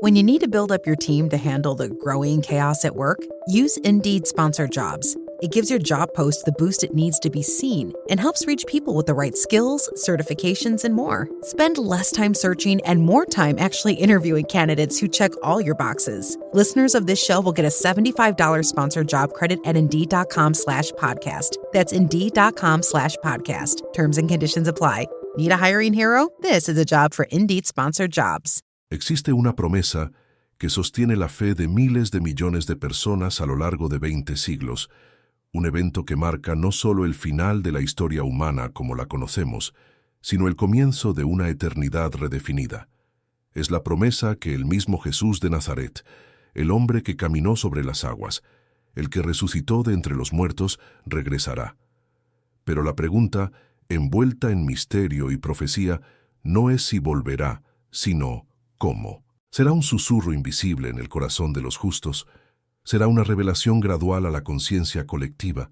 When you need to build up your team to handle the growing chaos at work, use Indeed Sponsored Jobs. It gives your job post the boost it needs to be seen and helps reach people with the right skills, certifications, and more. Spend less time searching and more time actually interviewing candidates who check all your boxes. Listeners of this show will get a $75 sponsored job credit at Indeed.com/podcast. That's Indeed.com/podcast. Terms and conditions apply. Need a hiring hero? This is a job for Indeed Sponsored Jobs. Existe una promesa que sostiene la fe de miles de millones de personas a lo largo de 20 siglos, un evento que marca no solo el final de la historia humana como la conocemos, sino el comienzo de una eternidad redefinida. Es la promesa que el mismo Jesús de Nazaret, el hombre que caminó sobre las aguas, el que resucitó de entre los muertos, regresará. Pero la pregunta, envuelta en misterio y profecía, no es si volverá, sino ¿cómo? ¿Será un susurro invisible en el corazón de los justos? ¿Será una revelación gradual a la conciencia colectiva?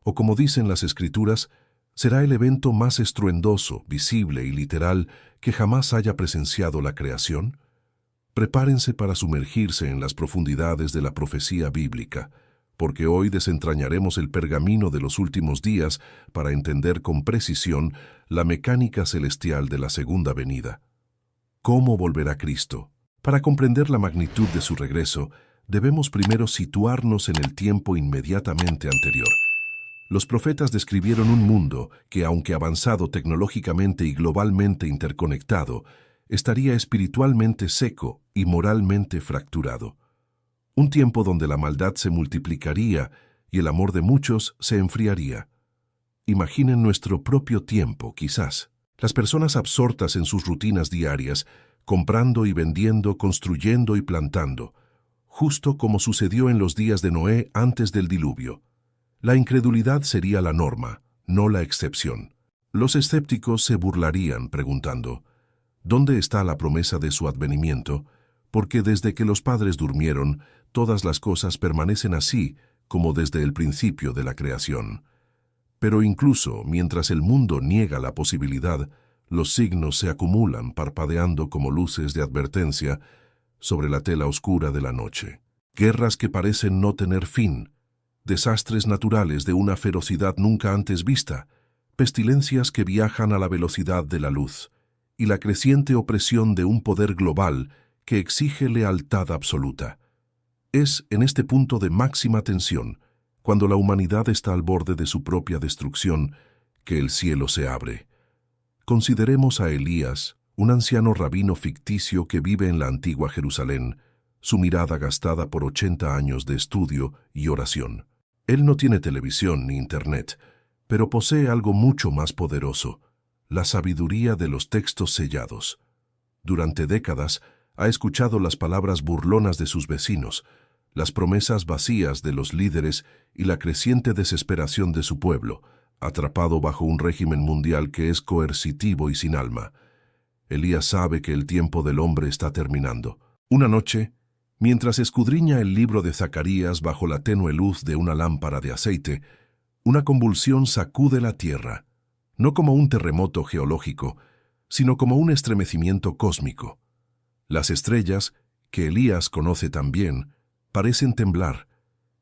O como dicen las Escrituras, ¿será el evento más estruendoso, visible y literal que jamás haya presenciado la creación? Prepárense para sumergirse en las profundidades de la profecía bíblica, porque hoy desentrañaremos el pergamino de los últimos días para entender con precisión la mecánica celestial de la segunda venida. ¿Cómo volverá Cristo? Para comprender la magnitud de su regreso, debemos primero situarnos en el tiempo inmediatamente anterior. Los profetas describieron un mundo que, aunque avanzado tecnológicamente y globalmente interconectado, estaría espiritualmente seco y moralmente fracturado. Un tiempo donde la maldad se multiplicaría y el amor de muchos se enfriaría. Imaginen nuestro propio tiempo, quizás. Las personas absortas en sus rutinas diarias, comprando y vendiendo, construyendo y plantando, justo como sucedió en los días de Noé antes del diluvio. La incredulidad sería la norma, no la excepción. Los escépticos se burlarían preguntando, ¿dónde está la promesa de su advenimiento? Porque desde que los padres durmieron, todas las cosas permanecen así como desde el principio de la creación. Pero incluso mientras el mundo niega la posibilidad, los signos se acumulan parpadeando como luces de advertencia sobre la tela oscura de la noche. Guerras que parecen no tener fin, desastres naturales de una ferocidad nunca antes vista, pestilencias que viajan a la velocidad de la luz, y la creciente opresión de un poder global que exige lealtad absoluta. Es en este punto de máxima tensión, cuando la humanidad está al borde de su propia destrucción, que el cielo se abre. Consideremos a Elías, un anciano rabino ficticio que vive en la antigua Jerusalén, su mirada gastada por 80 años de estudio y oración. Él no tiene televisión ni internet, pero posee algo mucho más poderoso, la sabiduría de los textos sellados. Durante décadas ha escuchado las palabras burlonas de sus vecinos, las promesas vacías de los líderes y la creciente desesperación de su pueblo, atrapado bajo un régimen mundial que es coercitivo y sin alma. Elías sabe que el tiempo del hombre está terminando. Una noche, mientras escudriña el libro de Zacarías bajo la tenue luz de una lámpara de aceite, una convulsión sacude la tierra, no como un terremoto geológico, sino como un estremecimiento cósmico. Las estrellas, que Elías conoce tan bien, parecen temblar.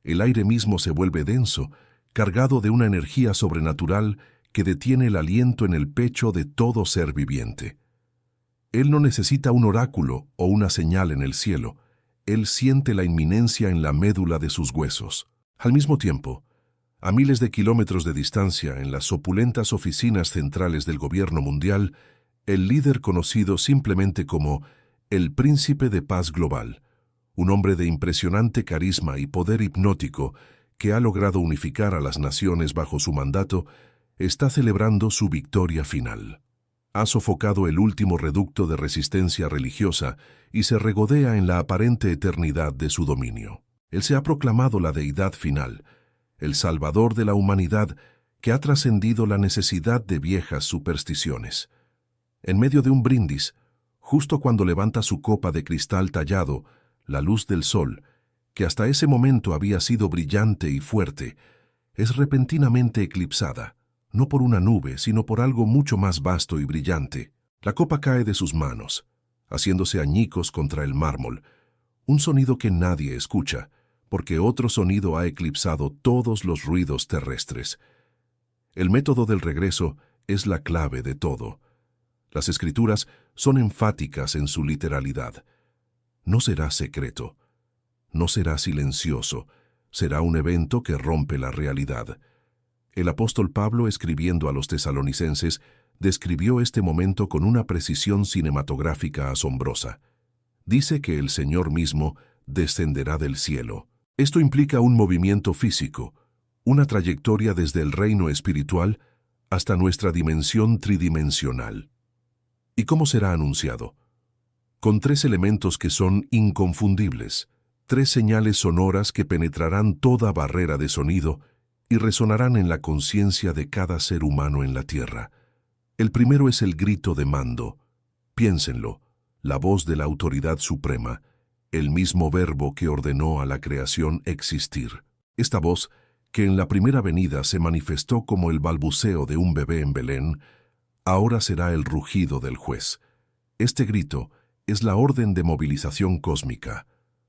El aire mismo se vuelve denso, cargado de una energía sobrenatural que detiene el aliento en el pecho de todo ser viviente. Él no necesita un oráculo o una señal en el cielo. Él siente la inminencia en la médula de sus huesos. Al mismo tiempo, a miles de kilómetros de distancia, en las opulentas oficinas centrales del gobierno mundial, el líder conocido simplemente como el Príncipe de Paz Global, un hombre de impresionante carisma y poder hipnótico que ha logrado unificar a las naciones bajo su mandato, está celebrando su victoria final. Ha sofocado el último reducto de resistencia religiosa y se regodea en la aparente eternidad de su dominio. Él se ha proclamado la deidad final, el salvador de la humanidad que ha trascendido la necesidad de viejas supersticiones. En medio de un brindis, justo cuando levanta su copa de cristal tallado, la luz del sol, que hasta ese momento había sido brillante y fuerte, es repentinamente eclipsada, no por una nube, sino por algo mucho más vasto y brillante. La copa cae de sus manos, haciéndose añicos contra el mármol, un sonido que nadie escucha, porque otro sonido ha eclipsado todos los ruidos terrestres. El método del regreso es la clave de todo. Las Escrituras son enfáticas en su literalidad. No será secreto, no será silencioso, será un evento que rompe la realidad. El apóstol Pablo, escribiendo a los tesalonicenses, describió este momento con una precisión cinematográfica asombrosa. Dice que el Señor mismo descenderá del cielo. Esto implica un movimiento físico, una trayectoria desde el reino espiritual hasta nuestra dimensión tridimensional. ¿Y cómo será anunciado? Con 3 elementos que son inconfundibles, 3 señales sonoras que penetrarán toda barrera de sonido y resonarán en la conciencia de cada ser humano en la tierra. El primero es el grito de mando. Piénsenlo, la voz de la autoridad suprema, el mismo verbo que ordenó a la creación existir. Esta voz, que en la primera venida se manifestó como el balbuceo de un bebé en Belén, ahora será el rugido del juez. Este grito es la orden de movilización cósmica.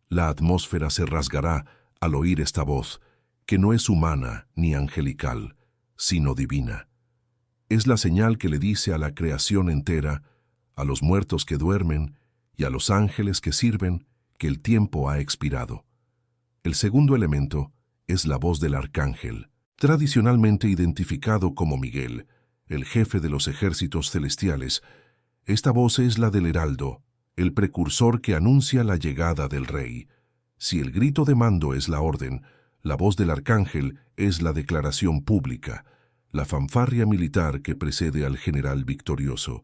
La atmósfera se rasgará al oír esta voz, que no es humana ni angelical, sino divina. Es la señal que le dice a la creación entera, a los muertos que duermen y a los ángeles que sirven, que el tiempo ha expirado. El segundo elemento es la voz del arcángel, tradicionalmente identificado como Miguel, el jefe de los ejércitos celestiales. Esta voz es la del heraldo, el precursor que anuncia la llegada del rey. Si el grito de mando es la orden, la voz del arcángel es la declaración pública, la fanfarria militar que precede al general victorioso.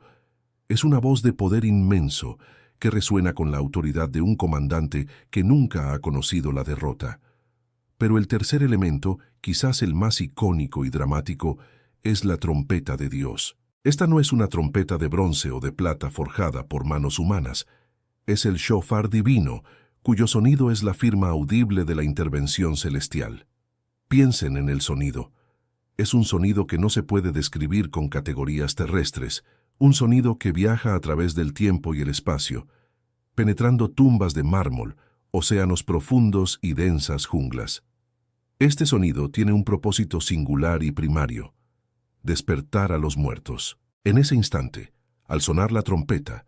Es una voz de poder inmenso que resuena con la autoridad de un comandante que nunca ha conocido la derrota. Pero el tercer elemento, quizás el más icónico y dramático, es la trompeta de Dios. Esta no es una trompeta de bronce o de plata forjada por manos humanas. Es el shofar divino, cuyo sonido es la firma audible de la intervención celestial. Piensen en el sonido. Es un sonido que no se puede describir con categorías terrestres, un sonido que viaja a través del tiempo y el espacio, penetrando tumbas de mármol, océanos profundos y densas junglas. Este sonido tiene un propósito singular y primario: despertar a los muertos. En ese instante, al sonar la trompeta,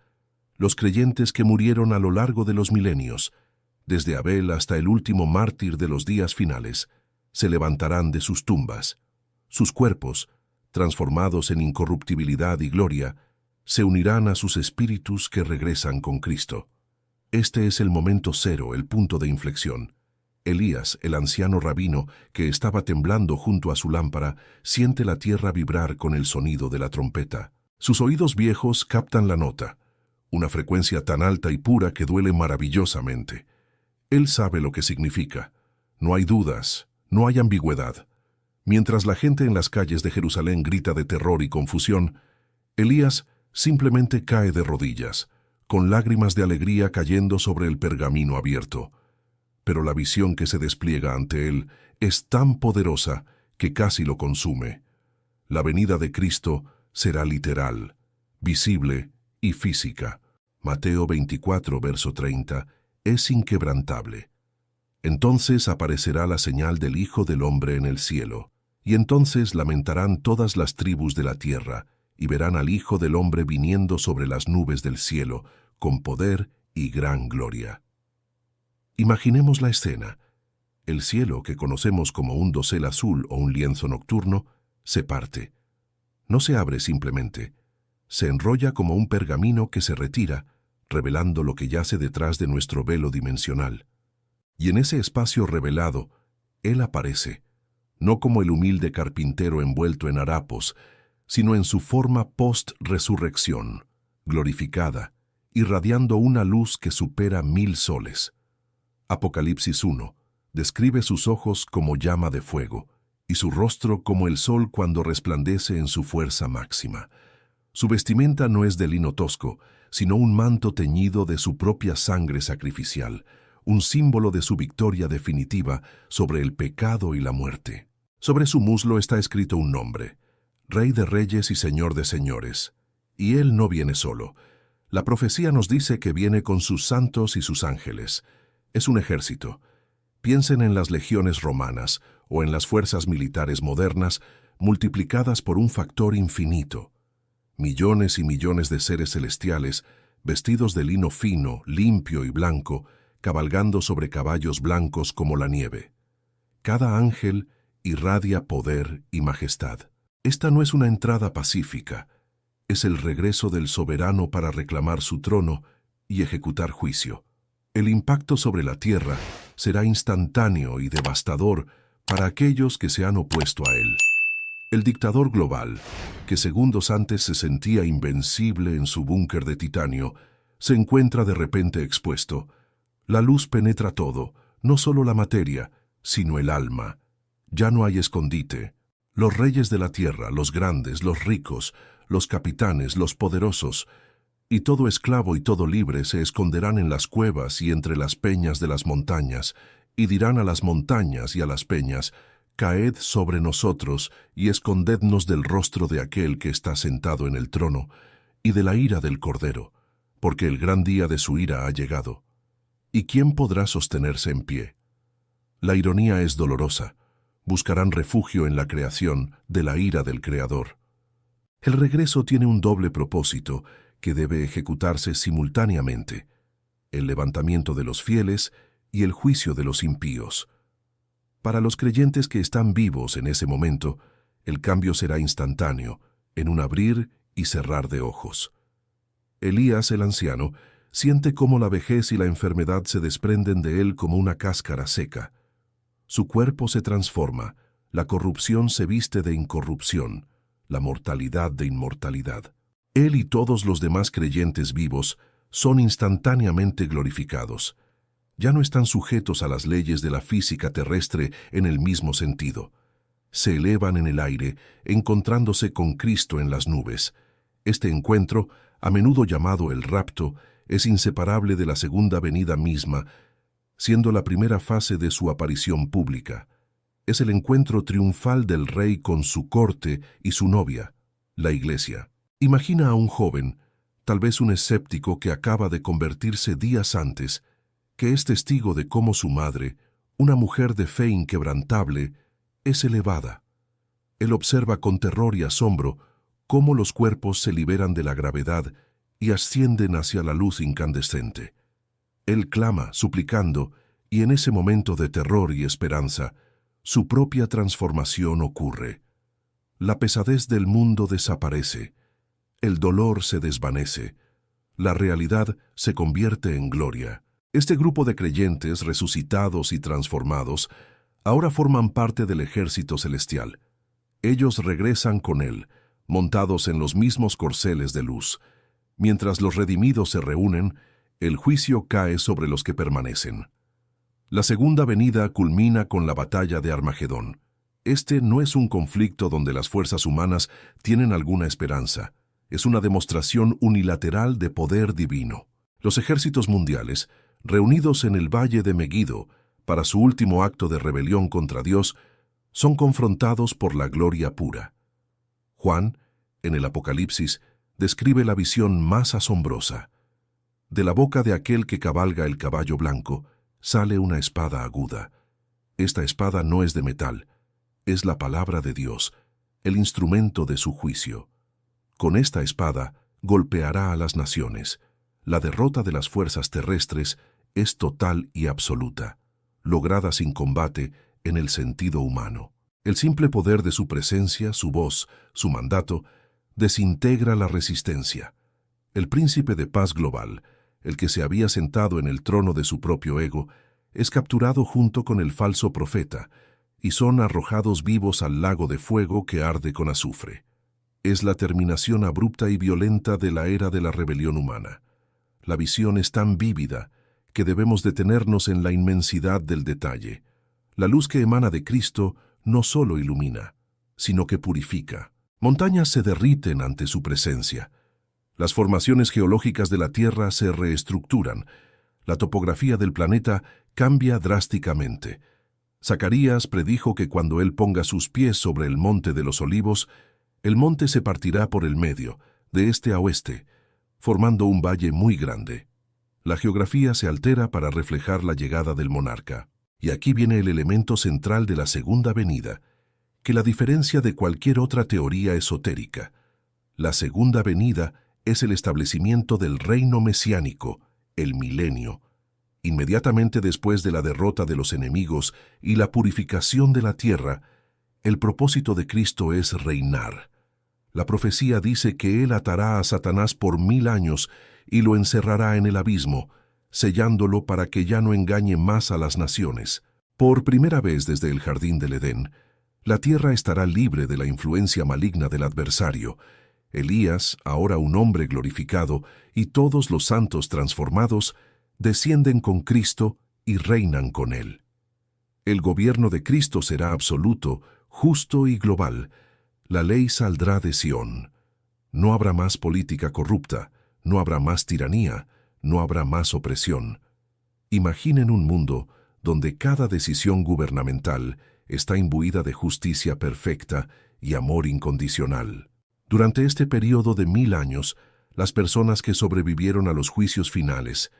los creyentes que murieron a lo largo de los milenios, desde Abel hasta el último mártir de los días finales, se levantarán de sus tumbas. Sus cuerpos, transformados en incorruptibilidad y gloria, se unirán a sus espíritus que regresan con Cristo. Este es el momento cero, el punto de inflexión. Elías, el anciano rabino, que estaba temblando junto a su lámpara, siente la tierra vibrar con el sonido de la trompeta. Sus oídos viejos captan la nota, una frecuencia tan alta y pura que duele maravillosamente. Él sabe lo que significa. No hay dudas, no hay ambigüedad. Mientras la gente en las calles de Jerusalén grita de terror y confusión, Elías simplemente cae de rodillas, con lágrimas de alegría cayendo sobre el pergamino abierto. Pero la visión que se despliega ante él es tan poderosa que casi lo consume. La venida de Cristo será literal, visible y física. Mateo 24, verso 30, es inquebrantable. Entonces aparecerá la señal del Hijo del Hombre en el cielo, y entonces lamentarán todas las tribus de la tierra, y verán al Hijo del Hombre viniendo sobre las nubes del cielo, con poder y gran gloria. Imaginemos la escena. El cielo, que conocemos como un dosel azul o un lienzo nocturno, se parte. No se abre simplemente. Se enrolla como un pergamino que se retira, revelando lo que yace detrás de nuestro velo dimensional. Y en ese espacio revelado, Él aparece, no como el humilde carpintero envuelto en harapos, sino en su forma post-resurrección, glorificada, irradiando una luz que supera 1000 soles. Apocalipsis 1 describe sus ojos como llama de fuego y su rostro como el sol cuando resplandece en su fuerza máxima. Su vestimenta no es de lino tosco, sino un manto teñido de su propia sangre sacrificial, un símbolo de su victoria definitiva sobre el pecado y la muerte. Sobre su muslo está escrito un nombre: Rey de Reyes y Señor de Señores. Y Él no viene solo. La profecía nos dice que viene con sus santos y sus ángeles. Es un ejército. Piensen en las legiones romanas o en las fuerzas militares modernas multiplicadas por un factor infinito. Millones y millones de seres celestiales, vestidos de lino fino, limpio y blanco, cabalgando sobre caballos blancos como la nieve. Cada ángel irradia poder y majestad. Esta no es una entrada pacífica, es el regreso del soberano para reclamar su trono y ejecutar juicio. El impacto sobre la tierra será instantáneo y devastador para aquellos que se han opuesto a él. El dictador global, que segundos antes se sentía invencible en su búnker de titanio, se encuentra de repente expuesto. La luz penetra todo, no solo la materia, sino el alma. Ya no hay escondite. Los reyes de la tierra, los grandes, los ricos, los capitanes, los poderosos, y todo esclavo y todo libre se esconderán en las cuevas y entre las peñas de las montañas, y dirán a las montañas y a las peñas: «Caed sobre nosotros y escondednos del rostro de aquel que está sentado en el trono y de la ira del Cordero, porque el gran día de su ira ha llegado. ¿Y quién podrá sostenerse en pie?». La ironía es dolorosa. Buscarán refugio en la creación de la ira del Creador. El regreso tiene un doble propósito que debe ejecutarse simultáneamente: el levantamiento de los fieles y el juicio de los impíos. Para los creyentes que están vivos en ese momento, el cambio será instantáneo, en un abrir y cerrar de ojos. Elías, el anciano, siente cómo la vejez y la enfermedad se desprenden de él como una cáscara seca. Su cuerpo se transforma, la corrupción se viste de incorrupción, la mortalidad de inmortalidad. Él y todos los demás creyentes vivos son instantáneamente glorificados. Ya no están sujetos a las leyes de la física terrestre en el mismo sentido. Se elevan en el aire, encontrándose con Cristo en las nubes. Este encuentro, a menudo llamado el rapto, es inseparable de la segunda venida misma, siendo la primera fase de su aparición pública. Es el encuentro triunfal del Rey con su corte y su novia, la Iglesia. Imagina a un joven, tal vez un escéptico que acaba de convertirse días antes, que es testigo de cómo su madre, una mujer de fe inquebrantable, es elevada. Él observa con terror y asombro cómo los cuerpos se liberan de la gravedad y ascienden hacia la luz incandescente. Él clama, suplicando, y en ese momento de terror y esperanza, su propia transformación ocurre. La pesadez del mundo desaparece, el dolor se desvanece, la realidad se convierte en gloria. Este grupo de creyentes resucitados y transformados ahora forman parte del ejército celestial. Ellos regresan con él, montados en los mismos corceles de luz. Mientras los redimidos se reúnen, el juicio cae sobre los que permanecen. La segunda venida culmina con la batalla de Armagedón. Este no es un conflicto donde las fuerzas humanas tienen alguna esperanza. Es una demostración unilateral de poder divino. Los ejércitos mundiales, reunidos en el valle de Megiddo para su último acto de rebelión contra Dios, son confrontados por la gloria pura. Juan, en el Apocalipsis, describe la visión más asombrosa. De la boca de aquel que cabalga el caballo blanco sale una espada aguda. Esta espada no es de metal, es la palabra de Dios, el instrumento de su juicio. Con esta espada golpeará a las naciones. La derrota de las fuerzas terrestres es total y absoluta, lograda sin combate en el sentido humano. El simple poder de su presencia, su voz, su mandato, desintegra la resistencia. El príncipe de paz global, el que se había sentado en el trono de su propio ego, es capturado junto con el falso profeta, y son arrojados vivos al lago de fuego que arde con azufre. Es la terminación abrupta y violenta de la era de la rebelión humana. La visión es tan vívida que debemos detenernos en la inmensidad del detalle. La luz que emana de Cristo no solo ilumina, sino que purifica. Montañas se derriten ante su presencia. Las formaciones geológicas de la Tierra se reestructuran. La topografía del planeta cambia drásticamente. Zacarías predijo que cuando él ponga sus pies sobre el monte de los olivos, el monte se partirá por el medio, de este a oeste, formando un valle muy grande. La geografía se altera para reflejar la llegada del monarca. Y aquí viene el elemento central de la segunda venida, que la diferencia de cualquier otra teoría esotérica. La segunda venida es el establecimiento del reino mesiánico, el milenio. Inmediatamente después de la derrota de los enemigos y la purificación de la tierra, el propósito de Cristo es reinar. La profecía dice que Él atará a Satanás por 1000 años y lo encerrará en el abismo, sellándolo para que ya no engañe más a las naciones. Por primera vez desde el jardín del Edén, la tierra estará libre de la influencia maligna del adversario. Elías, ahora un hombre glorificado, y todos los santos transformados, descienden con Cristo y reinan con Él. El gobierno de Cristo será absoluto, justo y global. La ley saldrá de Sión. No habrá más política corrupta, no habrá más tiranía, no habrá más opresión. Imaginen un mundo donde cada decisión gubernamental está imbuida de justicia perfecta y amor incondicional. Durante este periodo de 1000 años, las personas que sobrevivieron a los juicios finales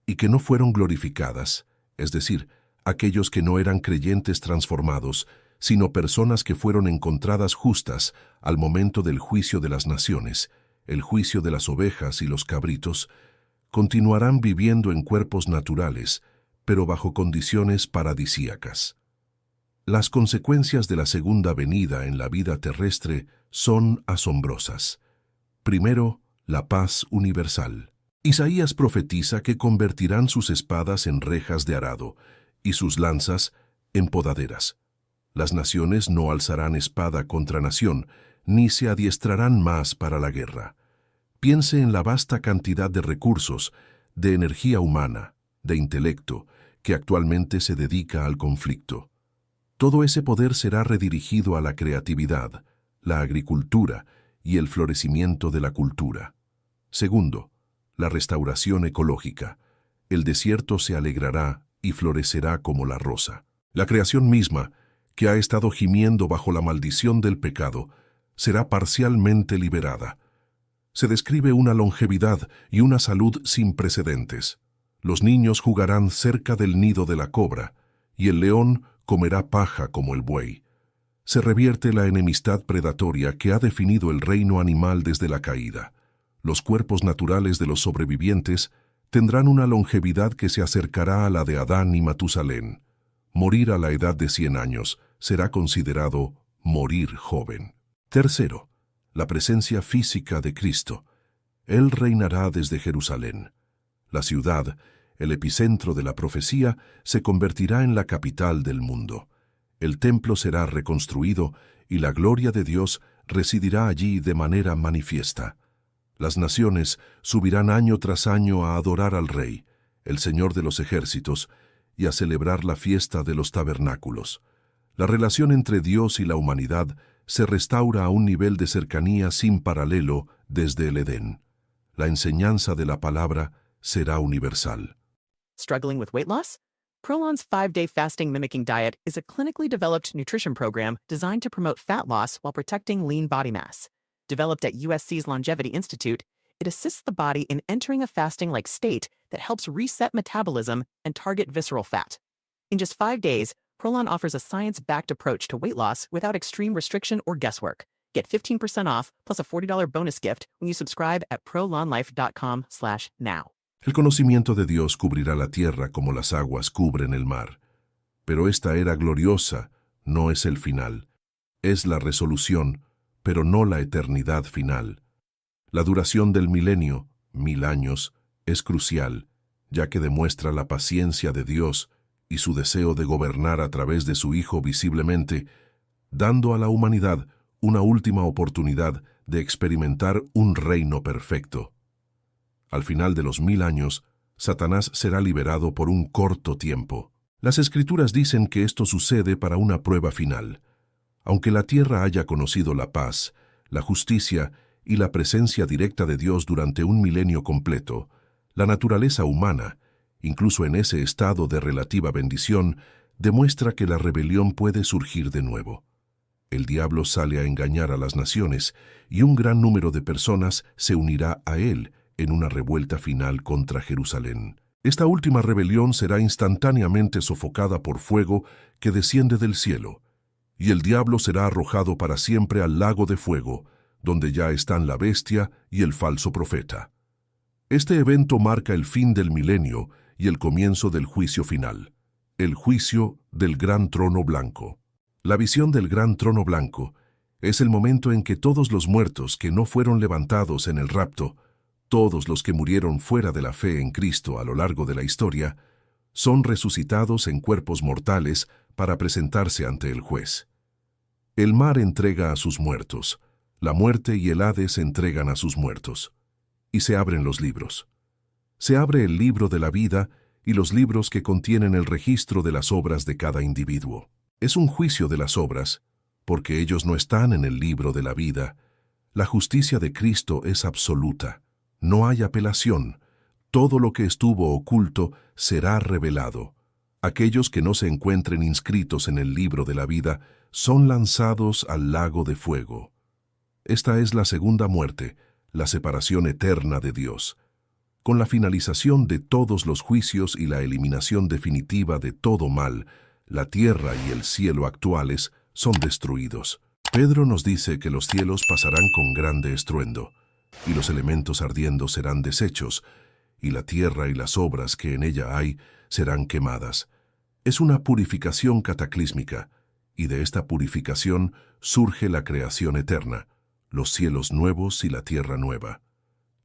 y que no fueron glorificadas, es decir, aquellos que no eran creyentes transformados, sino personas que fueron encontradas justas al momento del juicio de las naciones, el juicio de las ovejas y los cabritos, continuarán viviendo en cuerpos naturales, pero bajo condiciones paradisíacas. Las consecuencias de la segunda venida en la vida terrestre son asombrosas. Primero, la paz universal. Isaías profetiza que convertirán sus espadas en rejas de arado y sus lanzas en podaderas. Las naciones no alzarán espada contra nación, ni se adiestrarán más para la guerra. Piense en la vasta cantidad de recursos, de energía humana, de intelecto, que actualmente se dedica al conflicto. Todo ese poder será redirigido a la creatividad, la agricultura y el florecimiento de la cultura. Segundo, la restauración ecológica. El desierto se alegrará y florecerá como la rosa. La creación misma, que ha estado gimiendo bajo la maldición del pecado, será parcialmente liberada. Se describe una longevidad y una salud sin precedentes. Los niños jugarán cerca del nido de la cobra, y el león comerá paja como el buey. Se revierte la enemistad predatoria que ha definido el reino animal desde la caída. Los cuerpos naturales de los sobrevivientes tendrán una longevidad que se acercará a la de Adán y Matusalén. Morir a la edad de 100 años será considerado morir joven. Tercero, la presencia física de Cristo. Él reinará desde Jerusalén. La ciudad, el epicentro de la profecía, se convertirá en la capital del mundo. El templo será reconstruido y la gloria de Dios residirá allí de manera manifiesta. Las naciones subirán año tras año a adorar al Rey, el Señor de los ejércitos, y a celebrar la fiesta de los tabernáculos. La relación entre Dios y la humanidad se restaura a un nivel de cercanía sin paralelo desde el Edén. La enseñanza de la palabra será universal. Struggling with weight loss? Prolon's 5-day fasting mimicking diet is a clinically developed nutrition program designed to promote fat loss while protecting lean body mass. Developed at USC's Longevity Institute, it assists the body in entering a fasting-like state that helps reset metabolism and target visceral fat. In just 5 days, Prolon offers a science-backed approach to weight loss without extreme restriction or guesswork. Get 15% off plus a $40 bonus gift when you subscribe at prolonlife.com/now. El conocimiento de Dios cubrirá la tierra como las aguas cubren el mar. Pero esta era gloriosa no es el final. Es la resolución, pero no la eternidad final. La duración del milenio, 1000 años, es crucial, ya que demuestra la paciencia de Dios y su deseo de gobernar a través de su Hijo visiblemente, dando a la humanidad una última oportunidad de experimentar un reino perfecto. Al final de los 1000 años, Satanás será liberado por un corto tiempo. Las Escrituras dicen que esto sucede para una prueba final. Aunque la tierra haya conocido la paz, la justicia y la presencia directa de Dios durante un milenio completo, la naturaleza humana, incluso en ese estado de relativa bendición, demuestra que la rebelión puede surgir de nuevo. El diablo sale a engañar a las naciones y un gran número de personas se unirá a él, en una revuelta final contra Jerusalén. Esta última rebelión será instantáneamente sofocada por fuego que desciende del cielo, y el diablo será arrojado para siempre al lago de fuego, donde ya están la bestia y el falso profeta. Este evento marca el fin del milenio y el comienzo del juicio final, el juicio del gran trono blanco. La visión del gran trono blanco es el momento en que todos los muertos que no fueron levantados en el rapto, todos los que murieron fuera de la fe en Cristo a lo largo de la historia, son resucitados en cuerpos mortales para presentarse ante el juez. El mar entrega a sus muertos, la muerte y el Hades entregan a sus muertos, y se abren los libros. Se abre el libro de la vida y los libros que contienen el registro de las obras de cada individuo. Es un juicio de las obras, porque ellos no están en el libro de la vida. La justicia de Cristo es absoluta. No hay apelación. Todo lo que estuvo oculto será revelado. Aquellos que no se encuentren inscritos en el libro de la vida son lanzados al lago de fuego. Esta es la segunda muerte, la separación eterna de Dios. Con la finalización de todos los juicios y la eliminación definitiva de todo mal, la tierra y el cielo actuales son destruidos. Pedro nos dice que los cielos pasarán con grande estruendo, y los elementos ardiendo serán deshechos, y la tierra y las obras que en ella hay serán quemadas. Es una purificación cataclísmica, y de esta purificación surge la creación eterna, los cielos nuevos y la tierra nueva.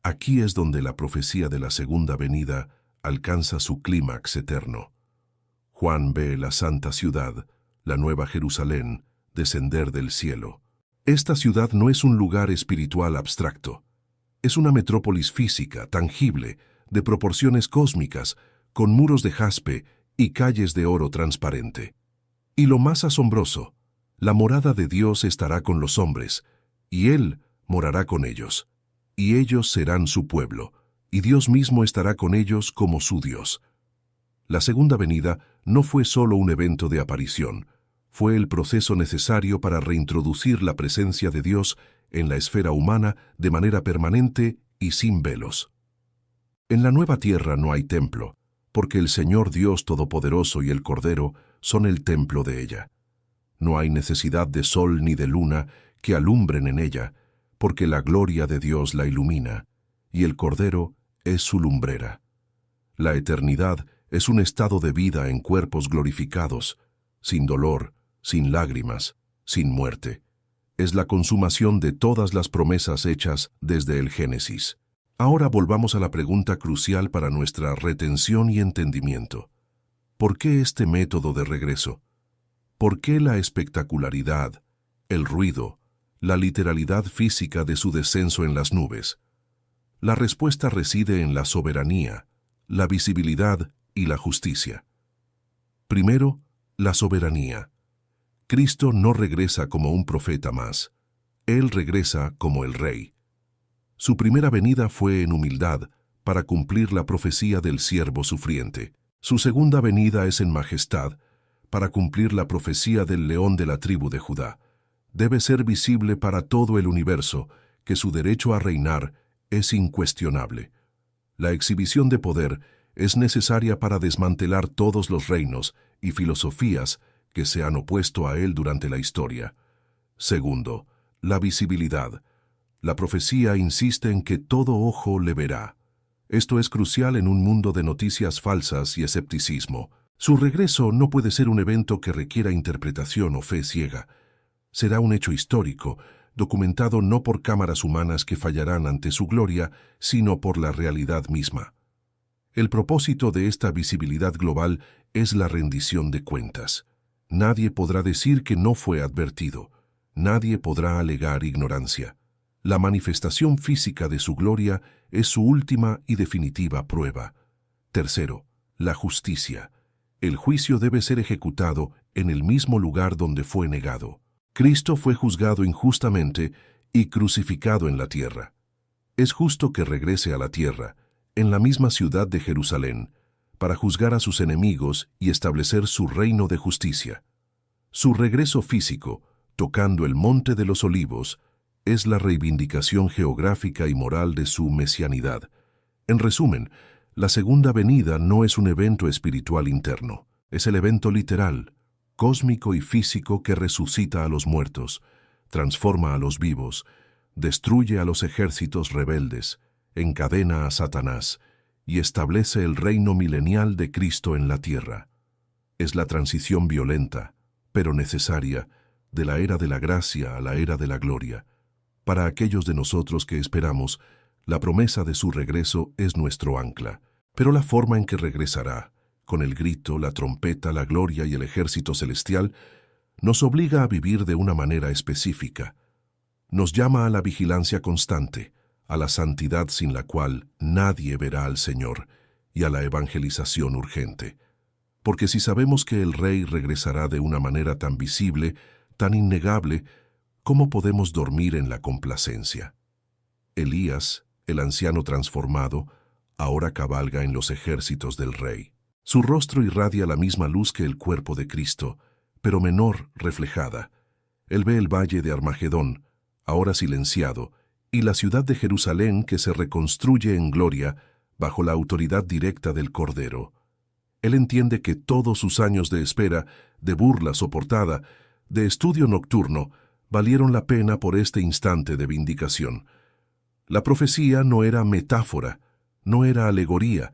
Aquí es donde la profecía de la segunda venida alcanza su clímax eterno. Juan ve la santa ciudad, la nueva Jerusalén, descender del cielo. Esta ciudad no es un lugar espiritual abstracto. Es una metrópolis física, tangible, de proporciones cósmicas, con muros de jaspe y calles de oro transparente. Y lo más asombroso, la morada de Dios estará con los hombres, y Él morará con ellos. Y ellos serán su pueblo, y Dios mismo estará con ellos como su Dios. La segunda venida no fue solo un evento de aparición, fue el proceso necesario para reintroducir la presencia de Dios en la esfera humana de manera permanente y sin velos. En la nueva tierra no hay templo, porque el Señor Dios Todopoderoso y el Cordero son el templo de ella. No hay necesidad de sol ni de luna que alumbren en ella, porque la gloria de Dios la ilumina, y el Cordero es su lumbrera. La eternidad es un estado de vida en cuerpos glorificados, sin dolor, sin lágrimas, sin muerte. Es la consumación de todas las promesas hechas desde el Génesis. Ahora volvamos a la pregunta crucial para nuestra retención y entendimiento. ¿Por qué este método de regreso? ¿Por qué la espectacularidad, el ruido, la literalidad física de su descenso en las nubes? La respuesta reside en la soberanía, la visibilidad y la justicia. Primero, la soberanía. Cristo no regresa como un profeta más. Él regresa como el Rey. Su primera venida fue en humildad, para cumplir la profecía del siervo sufriente. Su segunda venida es en majestad, para cumplir la profecía del león de la tribu de Judá. Debe ser visible para todo el universo que su derecho a reinar es incuestionable. La exhibición de poder es necesaria para desmantelar todos los reinos y filosofías que se han opuesto a él durante la historia. Segundo, la visibilidad. La profecía insiste en que todo ojo le verá. Esto es crucial en un mundo de noticias falsas y escepticismo. Su regreso no puede ser un evento que requiera interpretación o fe ciega. Será un hecho histórico, documentado no por cámaras humanas que fallarán ante su gloria, sino por la realidad misma. El propósito de esta visibilidad global es la rendición de cuentas. Nadie podrá decir que no fue advertido. Nadie podrá alegar ignorancia. La manifestación física de su gloria es su última y definitiva prueba. Tercero, la justicia. El juicio debe ser ejecutado en el mismo lugar donde fue negado. Cristo fue juzgado injustamente y crucificado en la tierra. Es justo que regrese a la tierra, en la misma ciudad de Jerusalén, para juzgar a sus enemigos y establecer su reino de justicia. Su regreso físico, tocando el Monte de los Olivos, es la reivindicación geográfica y moral de su mesianidad. En resumen, la segunda venida no es un evento espiritual interno, es el evento literal, cósmico y físico que resucita a los muertos, transforma a los vivos, destruye a los ejércitos rebeldes, encadena a Satanás y establece el reino milenial de Cristo en la tierra. Es la transición violenta, pero necesaria, de la era de la gracia a la era de la gloria. Para aquellos de nosotros que esperamos, la promesa de su regreso es nuestro ancla, pero la forma en que regresará, con el grito, la trompeta, la gloria y el ejército celestial, nos obliga a vivir de una manera específica. Nos llama a la vigilancia constante, a la santidad sin la cual nadie verá al Señor, y a la evangelización urgente. Porque si sabemos que el Rey regresará de una manera tan visible, tan innegable, ¿cómo podemos dormir en la complacencia? Elías, el anciano transformado, ahora cabalga en los ejércitos del Rey. Su rostro irradia la misma luz que el cuerpo de Cristo, pero menor reflejada. Él ve el valle de Armagedón, ahora silenciado, y la ciudad de Jerusalén que se reconstruye en gloria bajo la autoridad directa del Cordero. Él entiende que todos sus años de espera, de burla soportada, de estudio nocturno, valieron la pena por este instante de vindicación. La profecía no era metáfora, no era alegoría,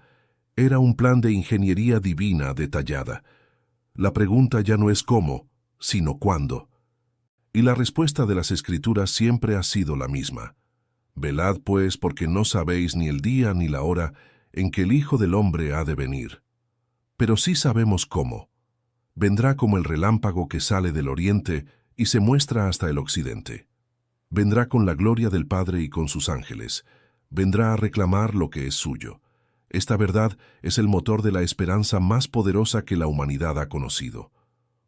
era un plan de ingeniería divina detallada. La pregunta ya no es cómo, sino cuándo. Y la respuesta de las Escrituras siempre ha sido la misma. Velad, pues, porque no sabéis ni el día ni la hora en que el Hijo del Hombre ha de venir. Pero sí sabemos cómo. Vendrá como el relámpago que sale del oriente y se muestra hasta el occidente. Vendrá con la gloria del Padre y con sus ángeles. Vendrá a reclamar lo que es suyo. Esta verdad es el motor de la esperanza más poderosa que la humanidad ha conocido.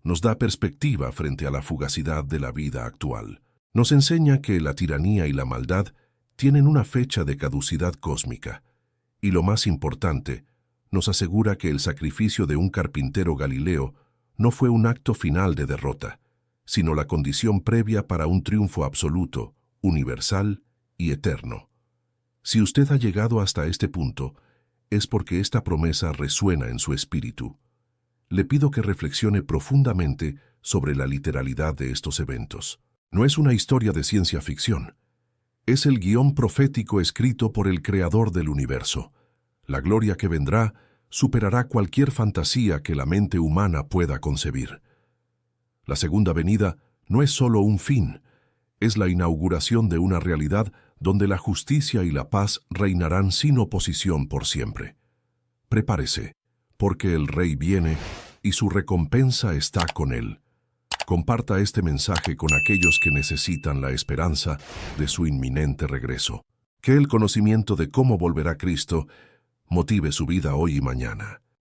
Nos da perspectiva frente a la fugacidad de la vida actual. Nos enseña que la tiranía y la maldad tienen una fecha de caducidad cósmica. Y lo más importante, nos asegura que el sacrificio de un carpintero galileo no fue un acto final de derrota, sino la condición previa para un triunfo absoluto, universal y eterno. Si usted ha llegado hasta este punto, es porque esta promesa resuena en su espíritu. Le pido que reflexione profundamente sobre la literalidad de estos eventos. No es una historia de ciencia ficción. Es el guión profético escrito por el Creador del universo. La gloria que vendrá superará cualquier fantasía que la mente humana pueda concebir. La segunda venida no es solo un fin, es la inauguración de una realidad donde la justicia y la paz reinarán sin oposición por siempre. Prepárese, porque el Rey viene y su recompensa está con él. Comparta este mensaje con aquellos que necesitan la esperanza de su inminente regreso. Que el conocimiento de cómo volverá Cristo motive su vida hoy y mañana.